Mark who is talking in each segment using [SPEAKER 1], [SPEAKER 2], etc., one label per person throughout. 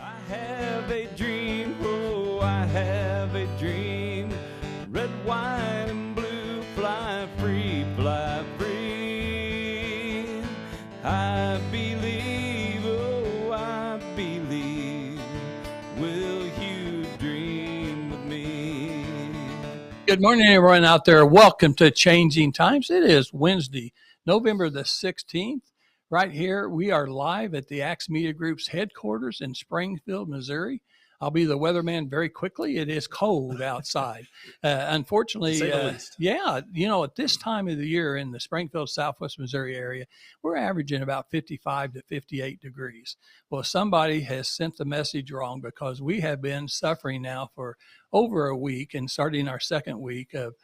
[SPEAKER 1] I have a dream, oh, I have a dream. Red, white, and blue, fly free, fly free. I believe, oh, I believe. Will you dream with me?
[SPEAKER 2] Good morning, everyone out there. Welcome to Changing Times. It is Wednesday, November the 16th. Right here, we are live at the Axe Media Group's headquarters in Springfield, Missouri. I'll be the weatherman very quickly. It is cold outside. Unfortunately,
[SPEAKER 3] Say the least.
[SPEAKER 2] at this time of the year in the Springfield, Southwest Missouri area, we're averaging about 55 to 58 degrees. Well, somebody has sent the message wrong because we have been suffering now for over a week and starting our second week of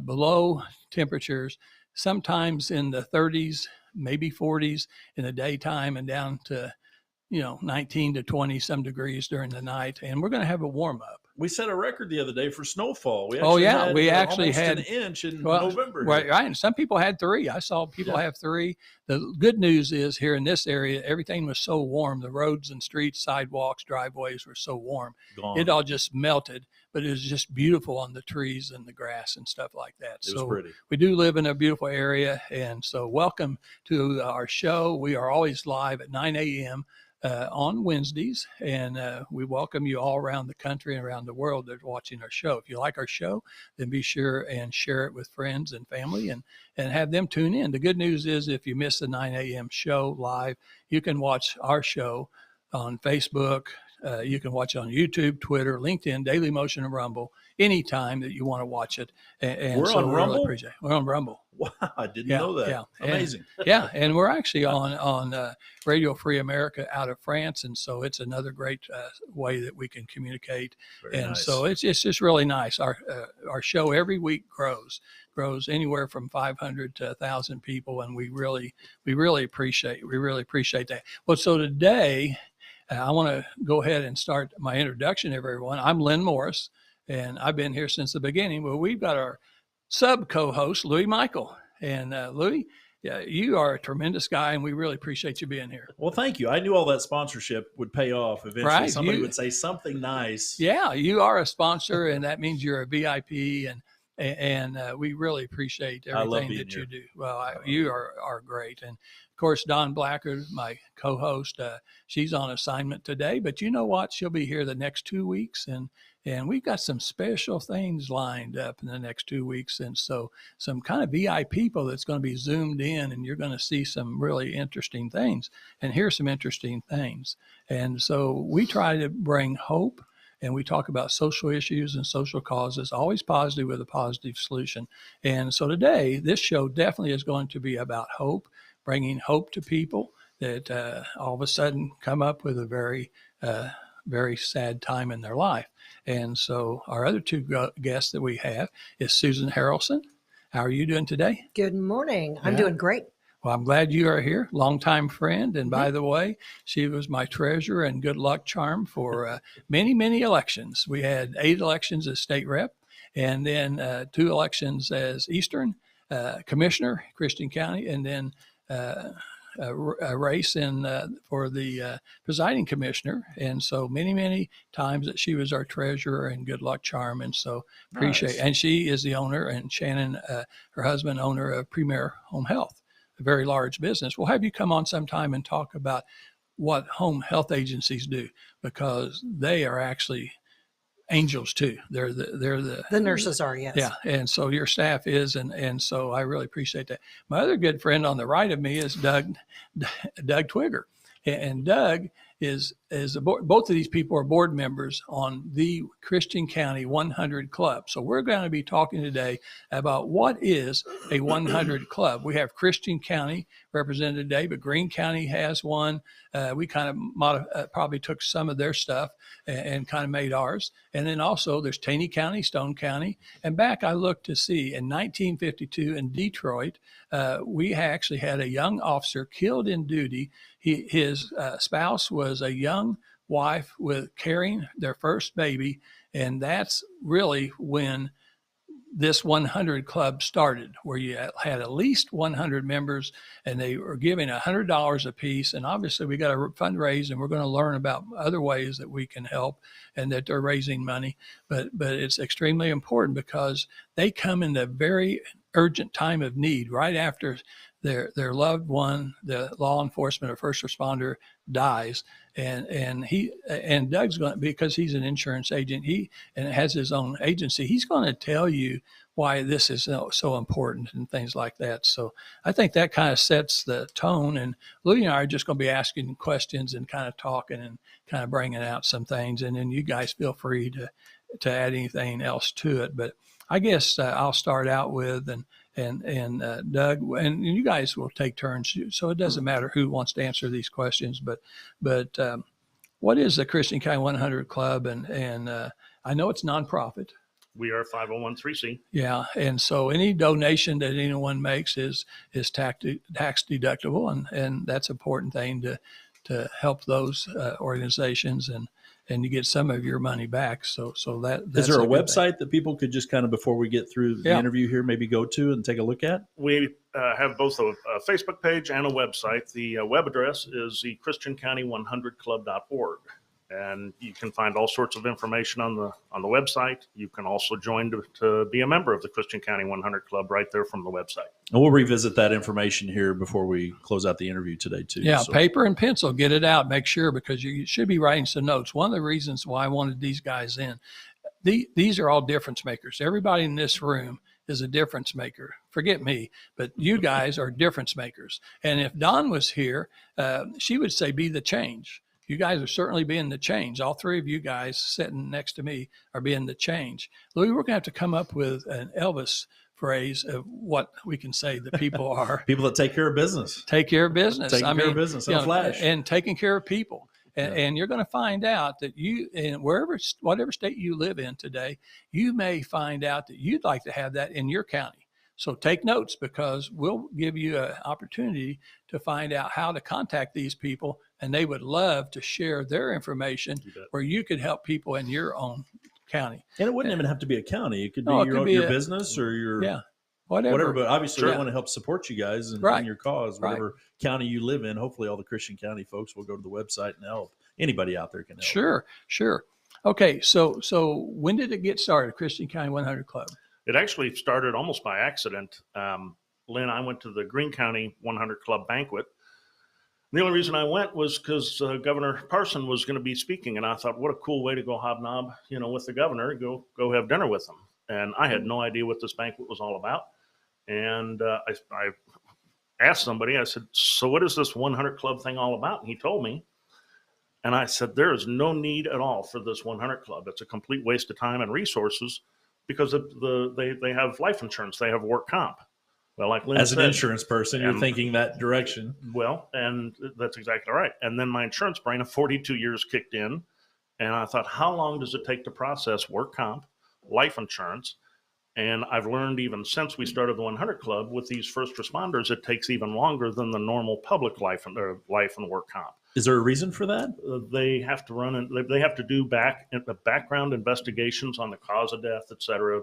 [SPEAKER 2] below temperatures, sometimes in the 30s, maybe 40s in the daytime and down to 19 to 20 some degrees during the night, and we're going to have a warm up.
[SPEAKER 3] We set a record the other day for snowfall.
[SPEAKER 2] We actually had
[SPEAKER 3] an inch in November.
[SPEAKER 2] Right, and some people had 3. I saw people have 3. The good news is here in this area, everything was so warm. The roads and streets, sidewalks, driveways were so warm.
[SPEAKER 3] Gone.
[SPEAKER 2] It all just melted, but it was just beautiful on the trees and the grass and stuff like that.
[SPEAKER 3] It was pretty.
[SPEAKER 2] We do live in a beautiful area, and so welcome to our show. We are always live at 9 a.m. On Wednesdays, and we welcome you all around the country and around the world that are watching our show. If you like our show, then be sure and share it with friends and family and have them tune in. The good news is if you miss the 9 a.m. show live, you can watch our show on Facebook. You can watch it on YouTube, Twitter, LinkedIn, Daily Motion, and Rumble anytime that you want to watch it. And
[SPEAKER 3] we're
[SPEAKER 2] so
[SPEAKER 3] on Rumble?
[SPEAKER 2] Really appreciate it. We're on Rumble.
[SPEAKER 3] Wow, I didn't know that.
[SPEAKER 2] Yeah.
[SPEAKER 3] Amazing.
[SPEAKER 2] And we're actually on Radio Free America out of France, and so it's another great way that we can communicate.
[SPEAKER 3] Very nice.
[SPEAKER 2] So it's just really nice. Our show every week grows anywhere from 500 to 1,000 people, and we really appreciate that. Well, so today I want to go ahead and start my introduction of everyone. I'm Lynn Morris, and I've been here since the beginning. Well, we've got our sub co-host, Louis Michael. And Louis, you are a tremendous guy, and we really appreciate you being here.
[SPEAKER 3] Well, thank you. I knew all that sponsorship would pay off eventually.
[SPEAKER 2] Right.
[SPEAKER 3] Somebody would say something nice.
[SPEAKER 2] Yeah, you are a sponsor, and that means you're a VIP, and we really appreciate everything that you do. Well, you are great. And of course, Dawn Blackard, my co-host, she's on assignment today, but you know what? She'll be here the next 2 weeks, and we've got some special things lined up in the next 2 weeks. And so some kind of VIP people that's going to be zoomed in, and you're going to see some really interesting things and hear some interesting things. And so we try to bring hope, and we talk about social issues and social causes, always positive with a positive solution. And so today, this show definitely is going to be about hope, bringing hope to people that all of a sudden come up with a very sad time in their life. And so our other 2 guests that we have is Susan Harrelson. How are you doing today?
[SPEAKER 4] Good morning. I'm doing great.
[SPEAKER 2] Well, I'm glad you are here. Longtime friend. And by the way, she was my treasurer and good luck charm for many, many elections. We had 8 elections as state rep, and then 2 elections as Eastern Commissioner, Christian County, and then a race for the presiding commissioner. And so many times that she was our treasurer and good luck charm. And so appreciate it. And she is the owner, and Shannon, her husband, owner of Premier Home Health, a very large business. We'll have you come on sometime and talk about what home health agencies do, because they are actually angels too. They're the
[SPEAKER 4] nurses are, yes.
[SPEAKER 2] Yeah. And so your staff is, and so I really appreciate that. My other good friend on the right of me is Doug Twigger. And Doug is both of these people are board members on the Christian County 100 Club. So we're going to be talking today about what is a 100 Club. We have Christian County represented today, but Greene County has one. We kind of probably took some of their stuff and kind of made ours. And then also there's Taney County, Stone County. And back I looked to see in 1952 in Detroit, we actually had a young officer killed in duty. His spouse was a young wife with carrying their first baby. And that's really when this 100 Club started, where you had at least 100 members, and they were giving $100 a piece. And obviously, we got to fundraise, and we're going to learn about other ways that we can help, and that they're raising money. But it's extremely important because they come in the very urgent time of need, right after their loved one, the law enforcement or first responder, dies. And Doug's going to, because he's an insurance agent, and has his own agency, he's going to tell you why this is so important and things like that. So I think that kind of sets the tone. And Louie and I are just going to be asking questions and kind of talking and kind of bringing out some things. And then you guys feel free to add anything else to it. But I guess I'll start out with, and Doug, and you guys will take turns. So it doesn't matter who wants to answer these questions, but what is the Christian County 100 Club? And I know it's nonprofit.
[SPEAKER 5] We are 501(c)(3).
[SPEAKER 2] Yeah, and so any donation that anyone makes is tax deductible, and that's an important thing to help those organizations, and you get some of your money back. So that's
[SPEAKER 3] is there a website that people could just kind of, before we get through the interview here, maybe go to and take a look at?
[SPEAKER 5] We have both a Facebook page and a website. The web address is the ChristianCounty100Club.org. And you can find all sorts of information on the website. You can also join to be a member of the Christian County 100 Club right there from the website.
[SPEAKER 3] And we'll revisit that information here before we close out the interview today, too.
[SPEAKER 2] Yeah, so paper and pencil, get it out, make sure, because you should be writing some notes. One of the reasons why I wanted these guys in, these are all difference makers. Everybody in this room is a difference maker. Forget me, but you guys are difference makers. And if Dawn was here, she would say, be the change. You guys are certainly being the change. All three of you guys sitting next to me are being the change. Louis, we're going to have to come up with an Elvis phrase of what we can say that people are.
[SPEAKER 3] People that take care of business.
[SPEAKER 2] Take care of business.
[SPEAKER 3] Taking care of business in a flash.
[SPEAKER 2] And taking care of people. And you're going to find out that you, in whatever state you live in today, you may find out that you'd like to have that in your county. So take notes, because we'll give you an opportunity to find out how to contact these people, and they would love to share their information where you could help people in your own county.
[SPEAKER 3] And it wouldn't even have to be a county. It could be your business or your whatever. But obviously, we want to help support you guys and in your cause. Whatever county you live in, hopefully all the Christian County folks will go to the website and help. Anybody out there can help.
[SPEAKER 2] Sure. Okay, so when did it get started, Christian County 100 Club?
[SPEAKER 5] It actually started almost by accident. Lynn, I went to the Greene County 100 Club banquet. The only reason I went was because Governor Parson was going to be speaking, and I thought, what a cool way to go hobnob, with the governor, go have dinner with him. And I had no idea what this banquet was all about. And I asked somebody, I said, so what is this 100 Club thing all about? And he told me. And I said, there is no need at all for this 100 Club. It's a complete waste of time and resources, because they have life insurance, they have work comp. Well, like Lynn
[SPEAKER 3] as
[SPEAKER 5] said,
[SPEAKER 3] an insurance person, you're thinking that direction.
[SPEAKER 5] Well, and that's exactly right. And then my insurance brain of 42 years kicked in, and I thought, how long does it take to process work comp, life insurance? And I've learned, even since we started the 100 Club, with these first responders, it takes even longer than the normal public life and work comp.
[SPEAKER 3] Is there a reason for that?
[SPEAKER 5] They have to run and they have to do background investigations on the cause of death, et cetera,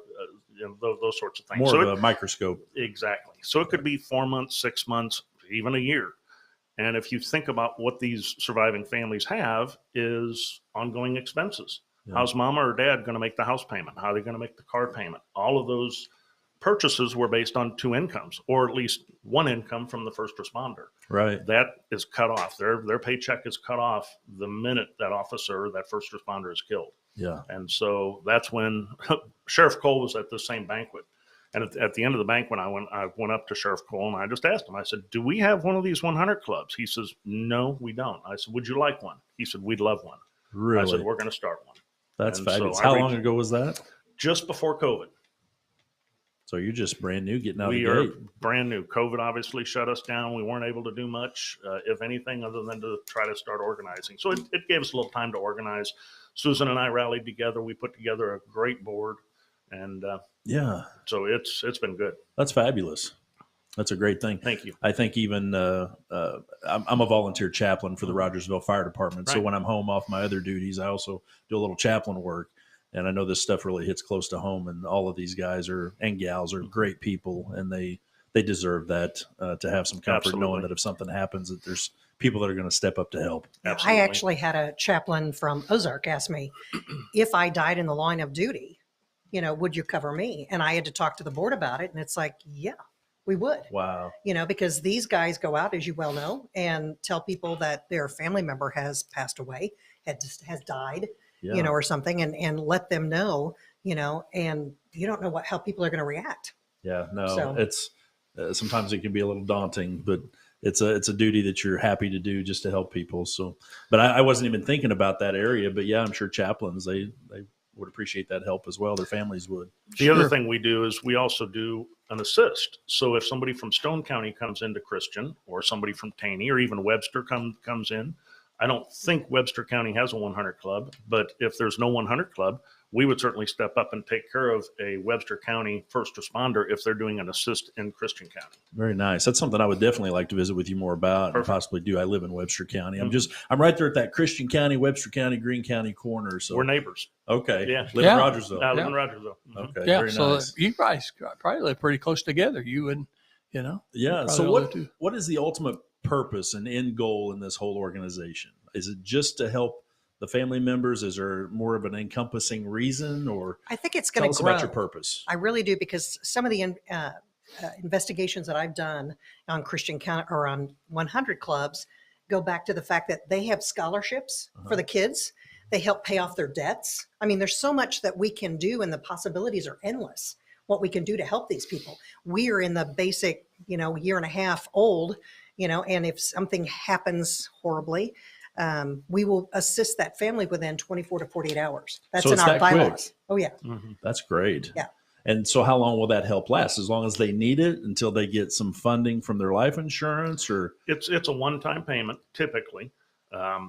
[SPEAKER 5] those sorts of things.
[SPEAKER 3] More of a microscope.
[SPEAKER 5] Exactly. So it could be 4 months, 6 months, even a year. And if you think about what these surviving families have, is ongoing expenses. Yeah. How's mama or dad going to make the house payment? How are they going to make the car payment? All of those purchases were based on two incomes, or at least one income from the first responder.
[SPEAKER 3] Right.
[SPEAKER 5] That is cut off. Their paycheck is cut off the minute that officer, that first responder, is killed.
[SPEAKER 3] Yeah.
[SPEAKER 5] And so that's when Sheriff Cole was at the same banquet. And at the end of the banquet, I went up to Sheriff Cole and I just asked him, I said, do we have one of these 100 clubs? He says, no, we don't. I said, would you like one? He said, we'd love one.
[SPEAKER 3] Really?
[SPEAKER 5] I said, we're going to start one.
[SPEAKER 3] That's fabulous. How long ago was that?
[SPEAKER 5] Just before COVID.
[SPEAKER 3] So you're just brand new, getting out of the gate.
[SPEAKER 5] We are brand new. COVID obviously shut us down. We weren't able to do much, if anything, other than to try to start organizing. So it gave us a little time to organize. Susan and I rallied together. We put together a great board. And so it's been good.
[SPEAKER 3] That's fabulous. That's a great thing.
[SPEAKER 5] Thank you.
[SPEAKER 3] I think even I'm a volunteer chaplain for the Rogersville Fire Department. Right. So when I'm home off my other duties, I also do a little chaplain work. And I know this stuff really hits close to home, and all of these guys and gals are great people, and they deserve that, to have some comfort
[SPEAKER 5] Absolutely.
[SPEAKER 3] knowing that if something happens, that there's people that are going to step up to help.
[SPEAKER 5] Absolutely.
[SPEAKER 4] I actually had a chaplain from Ozark ask me if I died in the line of duty, would you cover me? And I had to talk to the board about it. And it's like, yeah, we would.
[SPEAKER 3] Wow.
[SPEAKER 4] Because these guys go out, as you well know, and tell people that their family member has passed away, has died, or something, and let them know, and you don't know how people are going to react.
[SPEAKER 3] Yeah, no, so, it's sometimes it can be a little daunting, but it's a duty that you're happy to do just to help people. So, but I wasn't even thinking about that area, but yeah, I'm sure chaplains, they would appreciate that help as well. Their families would.
[SPEAKER 5] The other thing we do is we also do an assist. So if somebody from Stone County comes into Christian, or somebody from Taney, or even Webster comes in, I don't think Webster County has a 100 club, but if there's no 100 club, we would certainly step up and take care of a Webster County first responder if they're doing an assist in Christian County.
[SPEAKER 3] Very nice. That's something I would definitely like to visit with you more about. And possibly do. I live in Webster County. I'm right there at that Christian County, Webster County, Greene County corner. So
[SPEAKER 5] we're neighbors.
[SPEAKER 3] Okay.
[SPEAKER 5] Yeah.
[SPEAKER 3] Live in Rogersville.
[SPEAKER 5] I live in Rogersville.
[SPEAKER 3] Okay.
[SPEAKER 2] Yeah.
[SPEAKER 3] Very
[SPEAKER 2] So
[SPEAKER 3] nice.
[SPEAKER 2] you guys probably live pretty close together. You and,
[SPEAKER 3] Yeah. So what is the ultimate purpose and end goal in this whole organization? Is it just to help the family members? Is there more of an encompassing reason, or
[SPEAKER 4] I think it's going to
[SPEAKER 3] grow? Tell us about your purpose.
[SPEAKER 4] I really do, because some of the investigations that I've done on Christian County or on 100 clubs go back to the fact that they have scholarships for the kids. They help pay off their debts. I mean, there's so much that we can do, and the possibilities are endless. What we can do to help these people. We are in the basic, year and a half old, and if something happens horribly, we will assist that family within 24 to 48 hours. That's in our bylaws. Oh, yeah.
[SPEAKER 3] Mm-hmm. That's great.
[SPEAKER 4] Yeah.
[SPEAKER 3] And so how long will that help last? As long as they need it, until they get some funding from their life insurance? Or
[SPEAKER 5] it's a one-time payment, typically.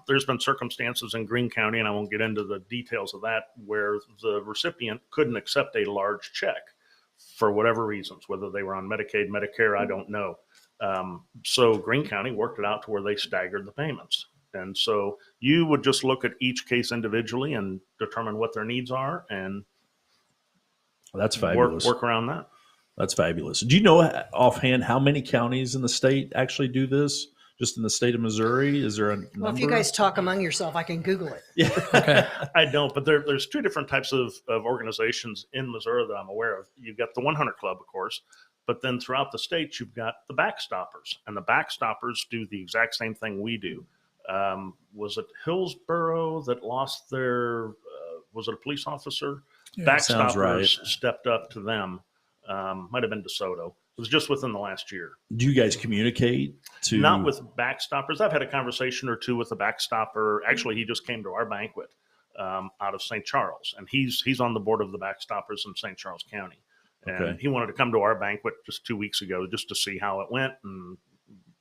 [SPEAKER 5] There's been circumstances in Greene County, and I won't get into the details of that, where the recipient couldn't accept a large check for whatever reasons, whether they were on Medicaid, Medicare, I don't know. So Greene County worked it out to where they staggered the payments. And so you would just look at each case individually and determine what their needs are, and
[SPEAKER 3] that's fabulous.
[SPEAKER 5] Work around that.
[SPEAKER 3] That's fabulous. Do you know offhand how many counties in the state actually do this? Just in the state of Missouri? Is there a number?
[SPEAKER 4] Well, if you guys talk among yourself, I can Google it.
[SPEAKER 3] Yeah.
[SPEAKER 2] Okay.
[SPEAKER 5] I don't, but there's two different types of organizations in Missouri that I'm aware of. You've got the 100 Club, of course, but then throughout the state, you've got the Backstoppers, and the Backstoppers do the exact same thing we do. Was it Hillsborough that lost their, was it a police officer?
[SPEAKER 2] Yeah,
[SPEAKER 5] Backstoppers
[SPEAKER 3] right.
[SPEAKER 5] stepped up to them. Might have been DeSoto. It was just within the last year.
[SPEAKER 3] Do you guys communicate to?
[SPEAKER 5] Not with Backstoppers. I've had a conversation or two with a Backstopper. Actually, he just came to our banquet out of St. Charles, and he's on the board of the Backstoppers in St. Charles County. And he wanted to come to our banquet just 2 weeks ago just to see how it went and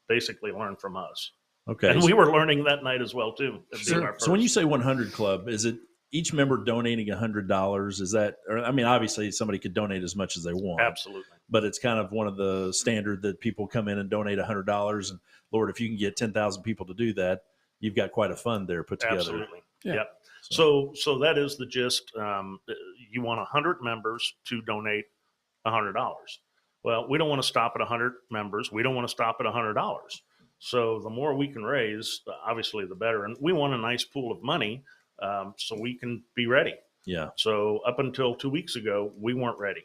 [SPEAKER 5] basically learn from us.
[SPEAKER 3] Okay.
[SPEAKER 5] And we were learning that night as well, too.
[SPEAKER 3] Sure. So when you say 100 Club, is it each member donating $100? Is that, or, I mean, obviously somebody could donate as much as they want.
[SPEAKER 5] Absolutely.
[SPEAKER 3] But it's kind of one of the standard that people come in and donate $100. And Lord, if you can get 10,000 people to do that, you've got quite a fund there put together.
[SPEAKER 5] Absolutely.
[SPEAKER 2] Yeah.
[SPEAKER 5] Yep. So that is the gist. You want 100 members to donate $100. Well, we don't want to stop at 100 members. We don't want to stop at $100. So the more we can raise, obviously the better. And we want a nice pool of money so we can be ready.
[SPEAKER 3] Yeah.
[SPEAKER 5] So up until 2 weeks ago, we weren't ready.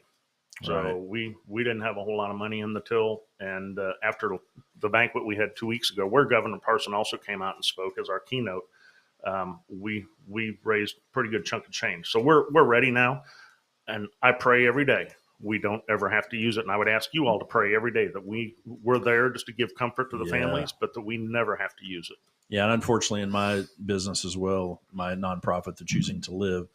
[SPEAKER 5] So
[SPEAKER 3] Right.
[SPEAKER 5] we didn't have a whole lot of money in the till. And after the banquet we had 2 weeks ago, where Governor Parson also came out and spoke as our keynote, we raised a pretty good chunk of change. So we're ready now. And I pray every day we don't ever have to use it. And I would ask you all to pray every day that we're there just to give comfort to the families, but that we never have to use it.
[SPEAKER 3] Yeah. And unfortunately in my business as well, my nonprofit, the Choosing to Live,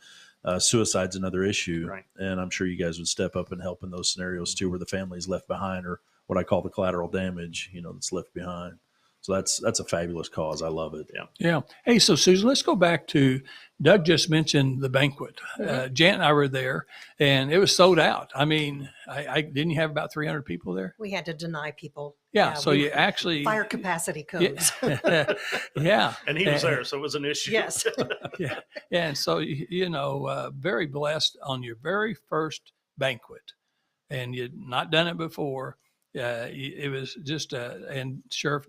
[SPEAKER 3] suicide's another issue.
[SPEAKER 5] Right.
[SPEAKER 3] And I'm sure you guys would step up and help in those scenarios too, where the family is left behind, or what I call the collateral damage, that's left behind. So that's a fabulous cause. I love it.
[SPEAKER 2] Yeah. Hey, so Susan, let's go back to Doug just mentioned the banquet. Jan and I were there, and it was sold out. I mean, I didn't you have about 300 people there?
[SPEAKER 4] We had to deny people.
[SPEAKER 2] Yeah. So you actually
[SPEAKER 4] fire capacity codes.
[SPEAKER 2] Yeah.
[SPEAKER 5] And he was there, so it was an issue.
[SPEAKER 4] Yes.
[SPEAKER 2] Yeah. And so, very blessed on your very first banquet, and you'd not done it before. It was just, and Sheriff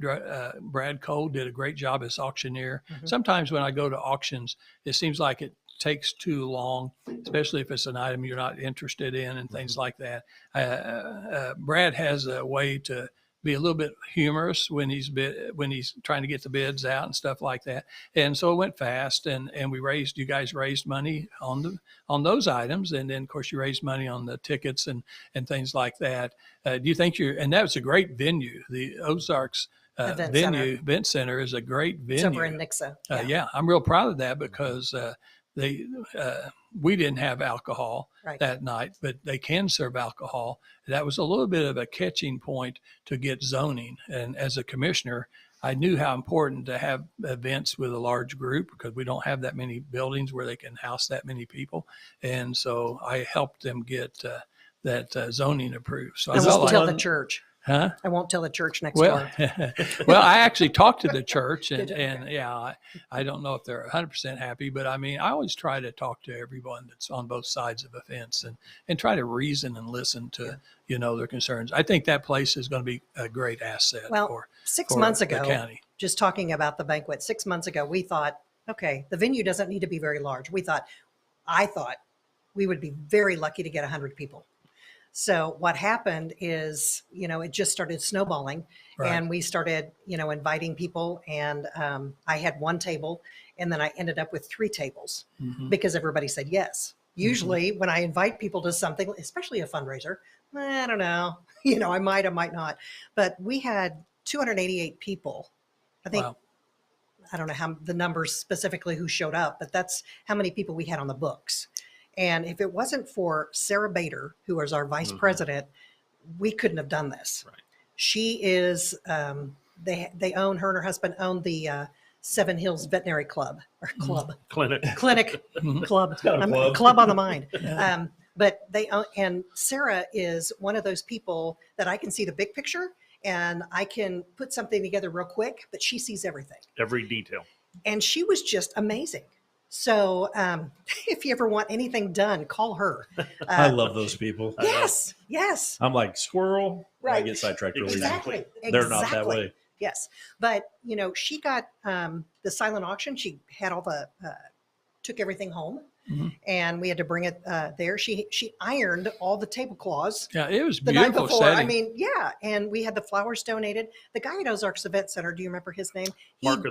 [SPEAKER 2] Brad Cole did a great job as auctioneer. Sometimes when I go to auctions, it seems like it takes too long, especially if it's an item you're not interested in and things like that. Brad has a way to be a little bit humorous when he's trying to get the bids out and stuff like that. And so it went fast, and you guys raised money on those items, and then of course you raised money on the tickets and things like that. Do you think and that was a great venue, the Ozarks event center is a great venue.
[SPEAKER 4] It's over in Nixa.
[SPEAKER 2] Yeah, I'm real proud of that because we didn't have alcohol that night, but they can serve alcohol. That was a little bit of a catching point to get zoning. And as a commissioner, I knew how important to have events with a large group because we don't have that many buildings where they can house that many people. And so I helped them get that zoning approved. So
[SPEAKER 4] I won't tell the church.
[SPEAKER 2] Huh?
[SPEAKER 4] I won't tell the church next door.
[SPEAKER 2] Well, I actually talked to the church, and yeah, I don't know if they're 100% happy, but I mean, I always try to talk to everyone that's on both sides of the fence and try to reason and listen to, their concerns. I think that place is going to be a great asset for
[SPEAKER 4] 6 months
[SPEAKER 2] the
[SPEAKER 4] ago,
[SPEAKER 2] county.
[SPEAKER 4] Just talking about the banquet, 6 months ago, we thought, okay, the venue doesn't need to be very large. I thought we would be very lucky to get 100 people. So what happened is, it just started snowballing and we started, inviting people, and I had one table, and then I ended up with 3 tables because everybody said yes. Usually when I invite people to something, especially a fundraiser, I don't know, I might not, but we had 288 people. I think, wow. I don't know how the numbers specifically who showed up, but that's how many people we had on the books. And if it wasn't for Sarah Bader, who is our vice president, we couldn't have done this. Right. She is, her and her husband own the Seven Hills Veterinary Club Clinic Club. Club on the mind. But they own, and Sarah is one of those people that I can see the big picture and I can put something together real quick, but she sees everything.
[SPEAKER 5] Every detail. And
[SPEAKER 4] she was just amazing. So if you ever want anything done, call her.
[SPEAKER 3] I love those people.
[SPEAKER 4] Yes. I'm
[SPEAKER 3] like, squirrel.
[SPEAKER 4] Right.
[SPEAKER 3] I get sidetracked really
[SPEAKER 4] exactly.
[SPEAKER 3] They're not that way.
[SPEAKER 4] Yes. But, she got the silent auction. She had all took everything home. And we had to bring it there. She ironed all the tablecloths.
[SPEAKER 2] Yeah, it was
[SPEAKER 4] the
[SPEAKER 2] beautiful
[SPEAKER 4] night before.
[SPEAKER 2] setting.
[SPEAKER 4] I mean, yeah. And we had the flowers donated. The guy at Ozarks Event Center, do you remember his name?
[SPEAKER 5] Mark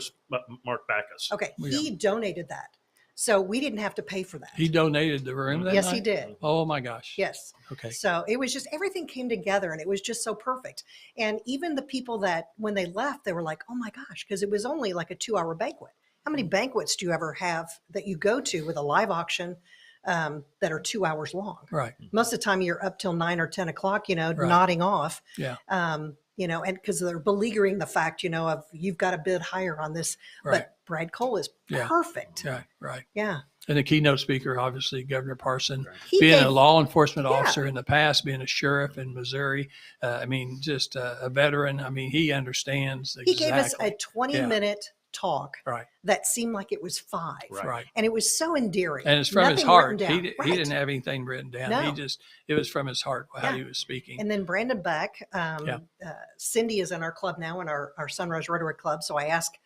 [SPEAKER 5] Backus.
[SPEAKER 4] Okay. He donated that. So we didn't have to pay for that.
[SPEAKER 2] He donated the room that
[SPEAKER 4] Yes,
[SPEAKER 2] night?
[SPEAKER 4] he did.
[SPEAKER 2] Oh my gosh.
[SPEAKER 4] Yes.
[SPEAKER 2] Okay.
[SPEAKER 4] So it was just, everything came together and it was just so perfect. And even the people that, when they left, they were like, oh my gosh, because it was only like a 2-hour banquet. How many banquets do you ever have that you go to with a live auction that are 2 hours long?
[SPEAKER 2] Right.
[SPEAKER 4] Most of the time you're up till 9 or 10 o'clock, nodding off.
[SPEAKER 2] Yeah.
[SPEAKER 4] And because they're beleaguering the fact, of you've got to bid higher on this.
[SPEAKER 2] Right.
[SPEAKER 4] But Brad Cole is perfect.
[SPEAKER 2] Yeah. Right.
[SPEAKER 4] Yeah.
[SPEAKER 2] And the keynote speaker, obviously, Governor Parson, being a law enforcement officer in the past, being a sheriff in Missouri. Just a veteran. I mean, he understands exactly.
[SPEAKER 4] He gave us a 20-minute talk that seemed like it was 5.
[SPEAKER 2] Right.
[SPEAKER 4] And it was so endearing.
[SPEAKER 2] And it's from his heart. He didn't have anything written down.
[SPEAKER 4] No.
[SPEAKER 2] It was from his heart how he was speaking.
[SPEAKER 4] And then Brandon Beck, Cindy is in our club now, in our Sunrise Rotary Club. So I asked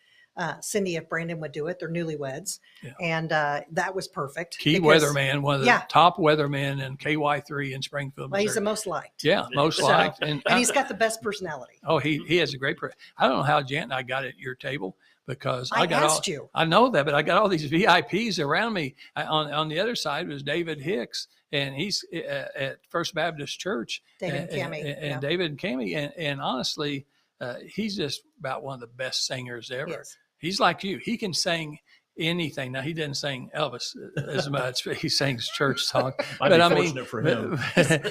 [SPEAKER 4] Cindy if Brandon would do it. They're newlyweds. Yeah. And that was perfect.
[SPEAKER 2] Weatherman, one of the top weathermen in KY3 in Springfield, Missouri.
[SPEAKER 4] Well, he's the most liked.
[SPEAKER 2] Yeah, most liked.
[SPEAKER 4] And he's got the best personality.
[SPEAKER 2] Oh, he has a great I don't know how Jan and I got at your table, because
[SPEAKER 4] I asked you.
[SPEAKER 2] I know that, but I got all these VIPs around me. On the other side was David Hicks, and he's at First Baptist Church.
[SPEAKER 4] David and Cammie.
[SPEAKER 2] And David and Cammie. And honestly, he's just about one of the best singers ever.
[SPEAKER 4] Yes.
[SPEAKER 2] He's like you. He can sing anything. Now he didn't sing Elvis as much, but he sings church songs.
[SPEAKER 3] But I mean, fortunate for him.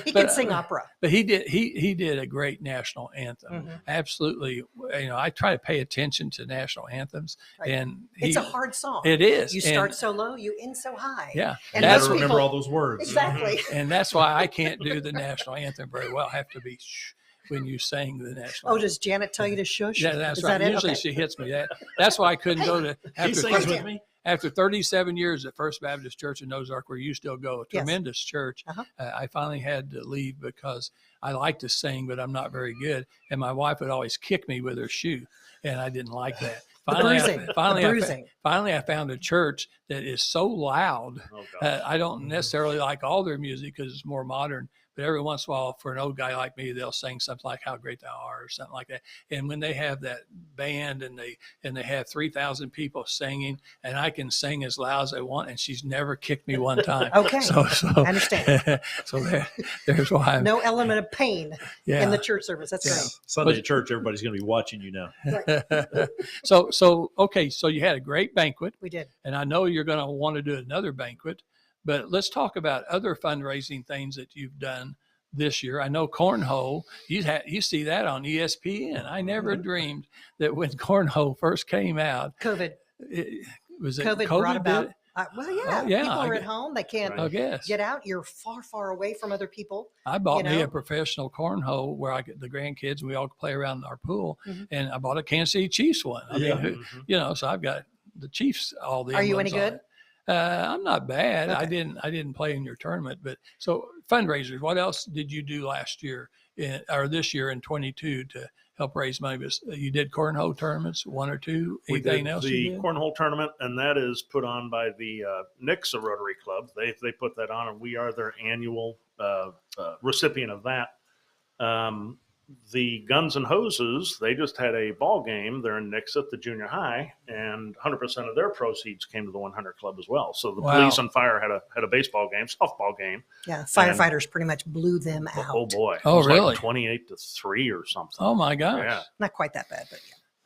[SPEAKER 4] He can sing opera.
[SPEAKER 2] But he did a great national anthem. Absolutely. I try to pay attention to national anthems, and
[SPEAKER 4] it's a hard song.
[SPEAKER 2] It is.
[SPEAKER 4] You start so low, you end so high.
[SPEAKER 2] Yeah,
[SPEAKER 3] and you gotta remember all those words.
[SPEAKER 4] Exactly.
[SPEAKER 2] And that's why I can't do the national anthem very well. I have to be when you sing the national anthem.
[SPEAKER 4] Does Janet tell you to shush?
[SPEAKER 2] Yeah, that's right. Usually she hits me. That's why I couldn't go to after 37 years at First Baptist Church in Ozark, where you still go, a tremendous church. I finally had to leave because I like to sing, but I'm not very good. And my wife would always kick me with her shoe, and I didn't like that. Finally, I found a church that is so loud. I don't necessarily like all their music because it's more modern, but every once in a while, for an old guy like me, they'll sing something like "How Great Thou Art" or something like that. And when they have that band and they have 3,000 people singing, and I can sing as loud as I want, and she's never kicked me one time.
[SPEAKER 4] Okay,
[SPEAKER 2] so
[SPEAKER 4] I understand.
[SPEAKER 2] So there's why
[SPEAKER 4] no element of pain in the church service. That's great.
[SPEAKER 3] Sunday at church, everybody's going to be watching you now.
[SPEAKER 4] Right.
[SPEAKER 2] So you had a great banquet.
[SPEAKER 4] We did.
[SPEAKER 2] And I know you're going to want to do another banquet, but let's talk about other fundraising things that you've done this year. I know cornhole, you see that on ESPN. I never dreamed that when cornhole first came out,
[SPEAKER 4] COVID
[SPEAKER 2] COVID
[SPEAKER 4] brought about.
[SPEAKER 2] Yeah,
[SPEAKER 4] people are at home. They can't
[SPEAKER 2] guess.
[SPEAKER 4] get out. You're far, far away from other people.
[SPEAKER 2] I bought me a professional cornhole where I get the grandkids and we all play around our pool. And I bought a Kansas City Chiefs one. I mean, so I've got the Chiefs all the.
[SPEAKER 4] Are you any good?
[SPEAKER 2] I'm not bad.
[SPEAKER 4] Okay.
[SPEAKER 2] I didn't play in your tournament, but so fundraisers. What else did you do last year or this year in 22 to help raise money? You did cornhole tournaments, one or two. Anything else?
[SPEAKER 5] The cornhole tournament, and that is put on by the Nixa Rotary Club. They put that on, and we are their annual recipient of that. The Guns and Hoses, they just had a ball game there in Nixa at the junior high, and 100% of their proceeds came to the 100 Club as well. So the Police and Fire had a baseball game, softball game.
[SPEAKER 4] Yeah, firefighters pretty much blew them out.
[SPEAKER 5] Oh boy!
[SPEAKER 2] Oh, really?
[SPEAKER 5] Like 28-3 or something.
[SPEAKER 2] Oh my gosh!
[SPEAKER 5] Yeah,
[SPEAKER 4] not quite that bad, but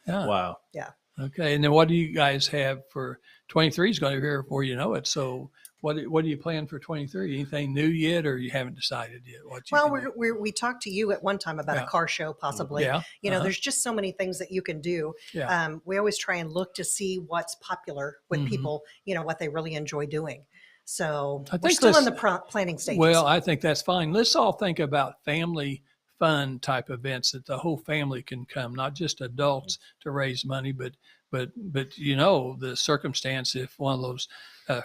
[SPEAKER 2] yeah.
[SPEAKER 3] Wow.
[SPEAKER 4] Yeah.
[SPEAKER 2] Okay, and then what do you guys have for 23? Is going to be here before you know it. So. What do you plan for 23? Anything new yet, or you haven't decided yet?
[SPEAKER 4] We talked to you at one time about a car show, possibly.
[SPEAKER 2] Yeah.
[SPEAKER 4] There's just so many things that you can do.
[SPEAKER 2] Yeah.
[SPEAKER 4] We always try and look to see what's popular with people, what they really enjoy doing. So we're still in the planning stages.
[SPEAKER 2] Well, I think that's fine. Let's all think about family fun type events that the whole family can come, not just adults to raise money, but the circumstance if one of those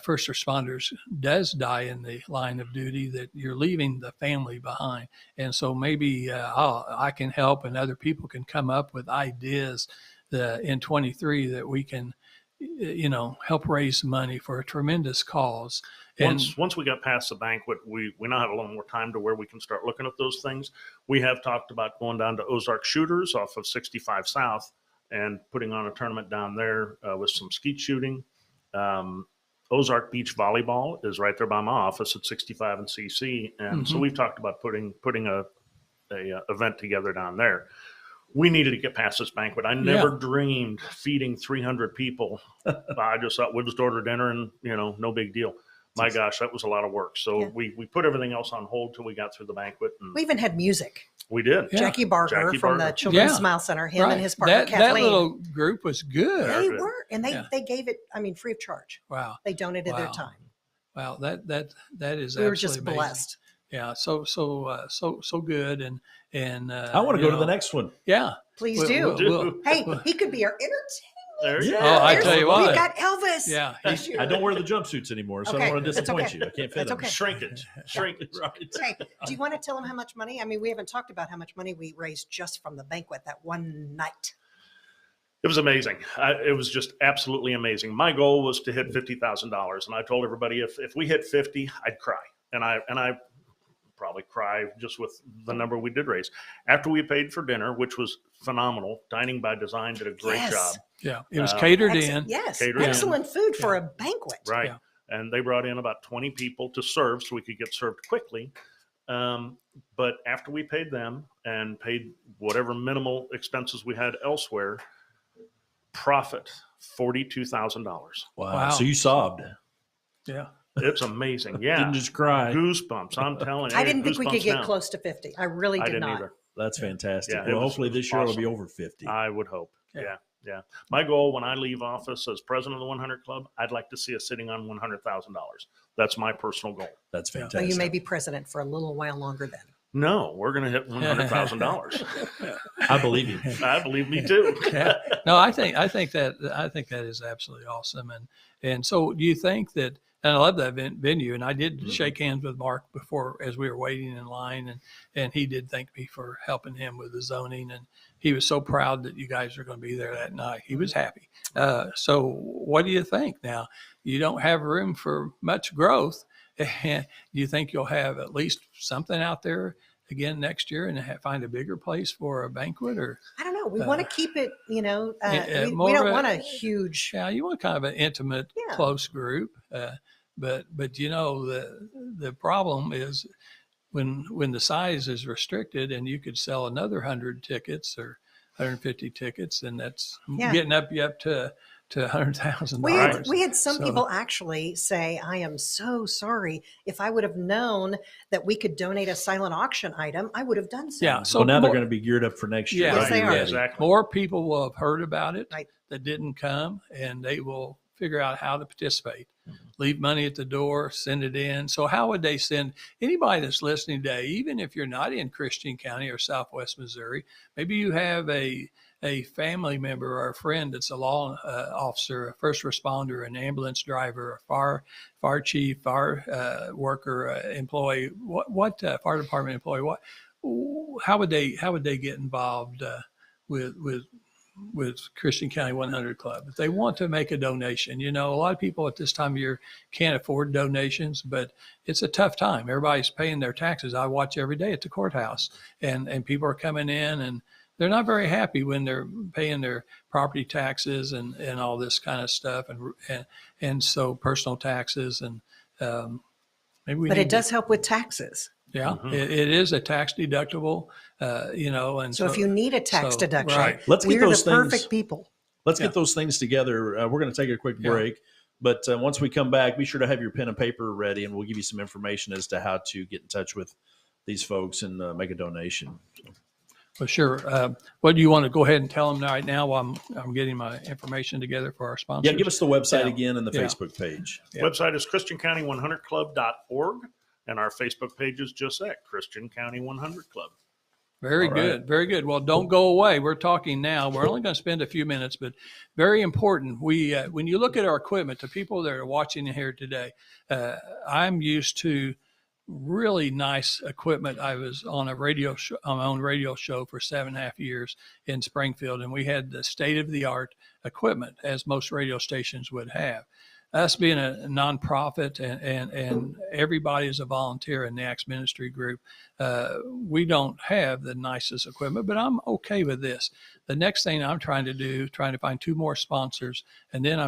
[SPEAKER 2] first responders does die in the line of duty, that you're leaving the family behind. And so maybe I can help and other people can come up with ideas in 23 that we can, help raise money for a tremendous cause.
[SPEAKER 5] Once we got past the banquet, we now have a little more time to where we can start looking at those things. We have talked about going down to Ozark Shooters off of 65 South and putting on a tournament down there with some skeet shooting. Ozark Beach Volleyball is right there by my office at 65 and CC. And so we've talked about putting a event together down there. We needed to get past this banquet. I never dreamed feeding 300 people. I just thought we'll just order dinner and, no big deal. My gosh, that was a lot of work. So we put everything else on hold till we got through the banquet. And
[SPEAKER 4] we even had music.
[SPEAKER 5] We did.
[SPEAKER 4] Yeah. Jackie Barker from the Children's Smile Center, him and his partner, Kathleen.
[SPEAKER 2] That little group was good.
[SPEAKER 4] They were. And they gave it, free of charge.
[SPEAKER 2] Wow.
[SPEAKER 4] They donated their time.
[SPEAKER 2] Wow. That is
[SPEAKER 4] we
[SPEAKER 2] absolutely
[SPEAKER 4] were just
[SPEAKER 2] amazing.
[SPEAKER 4] Blessed.
[SPEAKER 2] Yeah. So good. And
[SPEAKER 3] I want to go to the next one.
[SPEAKER 2] Yeah.
[SPEAKER 4] Please do. Hey, he could be our entertainment.
[SPEAKER 2] I tell you what.
[SPEAKER 4] We got Elvis.
[SPEAKER 2] Yeah.
[SPEAKER 3] I don't wear the jumpsuits anymore, so I don't want to disappoint you. I can't fit them.
[SPEAKER 4] Okay.
[SPEAKER 5] Shrink it. Right.
[SPEAKER 4] Hey, do you want to tell them how much money? We haven't talked about how much money we raised just from the banquet that one night.
[SPEAKER 5] It was amazing. It was just absolutely amazing. My goal was to hit $50,000, and I told everybody if we hit 50, I'd cry, and I probably cry just with the number we did raise. After we paid for dinner, which was phenomenal, Dining by Design did a great job.
[SPEAKER 2] Yeah, it was catered in.
[SPEAKER 4] Yes,
[SPEAKER 5] catered
[SPEAKER 4] excellent food for a banquet.
[SPEAKER 5] Right,
[SPEAKER 2] Yeah.
[SPEAKER 5] And they brought in about 20 people to serve so we could get served quickly. But after we paid them and paid whatever minimal expenses we had elsewhere, profit $42,000.
[SPEAKER 3] Wow. So you sobbed.
[SPEAKER 2] Yeah.
[SPEAKER 5] It's amazing. Yeah.
[SPEAKER 3] Didn't just cry.
[SPEAKER 5] Goosebumps. I'm telling you.
[SPEAKER 4] I didn't think we could get
[SPEAKER 5] now.
[SPEAKER 4] close to 50. I really did not.
[SPEAKER 5] Either.
[SPEAKER 3] That's fantastic.
[SPEAKER 5] Yeah,
[SPEAKER 3] well, hopefully this year
[SPEAKER 5] awesome.
[SPEAKER 3] it'll be over 50.
[SPEAKER 5] I would hope. Yeah. My goal when I leave office as president of the 100 Club, I'd like to see us sitting on $100,000. That's my personal goal.
[SPEAKER 3] That's fantastic.
[SPEAKER 4] So you may be president for a little while longer then.
[SPEAKER 5] No, we're going to hit $100,000.
[SPEAKER 3] I believe you.
[SPEAKER 5] I believe me too.
[SPEAKER 2] No, I think that is absolutely awesome. And so do you think that, and I love that venue, and I did shake hands with Mark before as we were waiting in line, and he did thank me for helping him with the zoning, and he was so proud that you guys are going to be there that night. He was happy. So what do you think now? You don't have room for much growth. Do you think you'll have at least something out there again next year and find a bigger place for a banquet? Or
[SPEAKER 4] I don't know. We want to keep it, we don't want a huge.
[SPEAKER 2] Yeah, you want kind of an intimate, close group. But the problem is when the size is restricted and you could sell another 100 tickets or 150 tickets, and that's getting up to $100,000.
[SPEAKER 4] We had some people actually say, I am so sorry. If I would have known that we could donate a silent auction item, I would have done so.
[SPEAKER 2] Yeah.
[SPEAKER 3] So now they're going to be geared up for next year.
[SPEAKER 2] Yeah,
[SPEAKER 4] yes, they are.
[SPEAKER 5] Exactly.
[SPEAKER 2] More people will have heard about it
[SPEAKER 4] Right.
[SPEAKER 2] that didn't come, and they will figure out how to participate. Leave money at the door, send it in. So how would they send anybody that's listening today, even if you're not in Christian County or Southwest Missouri, maybe you have a family member or a friend that's a law officer, a first responder, an ambulance driver, a fire chief, fire worker, employee, what fire department employee, how would they get involved with Christian County 100 Club? If they want to make a donation, a lot of people at this time of year can't afford donations, but it's a tough time. Everybody's paying their taxes. I watch every day at the courthouse, and people are coming in, and they're not very happy when they're paying their property taxes and all this kind of stuff, and so personal taxes, and maybe. But
[SPEAKER 4] it does help with taxes.
[SPEAKER 2] Yeah, it is a tax deductible, and
[SPEAKER 4] so if you need a tax deduction,
[SPEAKER 2] right.
[SPEAKER 3] Let's get those
[SPEAKER 4] the perfect people.
[SPEAKER 3] Let's get those things together. We're going to take a quick break, but once we come back, be sure to have your pen and paper ready, and we'll give you some information as to how to get in touch with these folks and make a donation.
[SPEAKER 2] Well, sure. What do you want to go ahead and tell them right now while I'm getting my information together for our sponsors?
[SPEAKER 3] Yeah, give us the website again and the Facebook page.
[SPEAKER 5] Yeah. Website is ChristianCounty100Club.org, and our Facebook page is just that, Christian County 100 Club.
[SPEAKER 2] Very good. Very good. Well, don't go away. We're talking now. We're only going to spend a few minutes, but very important. We, when you look at our equipment, the people that are watching here today, I'm used to really nice equipment. I was on a radio show, on my own radio show for 7.5 years in Springfield, and we had the state-of-the-art equipment, as most radio stations would have. Us being a nonprofit and everybody is a volunteer in the Acts Ministry Group, we don't have the nicest equipment, but I'm okay with this. The next thing I'm trying to find 2 more sponsors, and then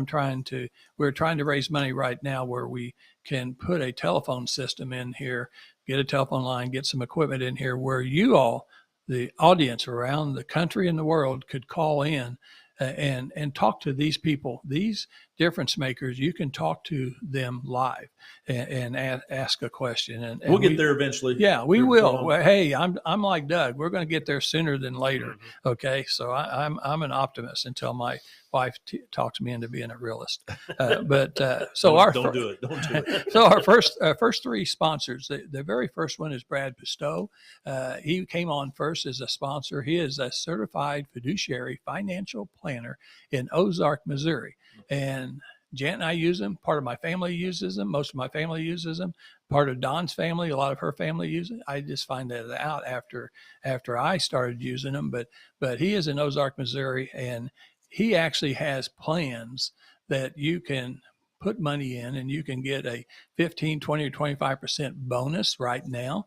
[SPEAKER 2] we're trying to raise money right now where we can put a telephone system in here, get a telephone line, get some equipment in here where you all, the audience around the country and the world, could call in and talk to these people, these difference makers. You can talk to them live and ask a question. And
[SPEAKER 3] we'll get there eventually.
[SPEAKER 2] Yeah, we will. Well, hey, I'm like Doug. We're going to get there sooner than later. Mm-hmm. Okay, so I'm an optimist until my wife talks me into being a realist. So
[SPEAKER 3] don't do it.
[SPEAKER 2] So our first 3 sponsors. The very first one is Brad Pistow. He came on first as a sponsor. He is a certified fiduciary financial planner in Ozark, Missouri. And Jan and I use them. Part of my family uses them. Most of my family uses them. Part of Don's family, a lot of her family uses it. I just find that out after I started using them. But he is in Ozark, Missouri, and he actually has plans that you can put money in and you can get a 15, 20, or 25% bonus right now.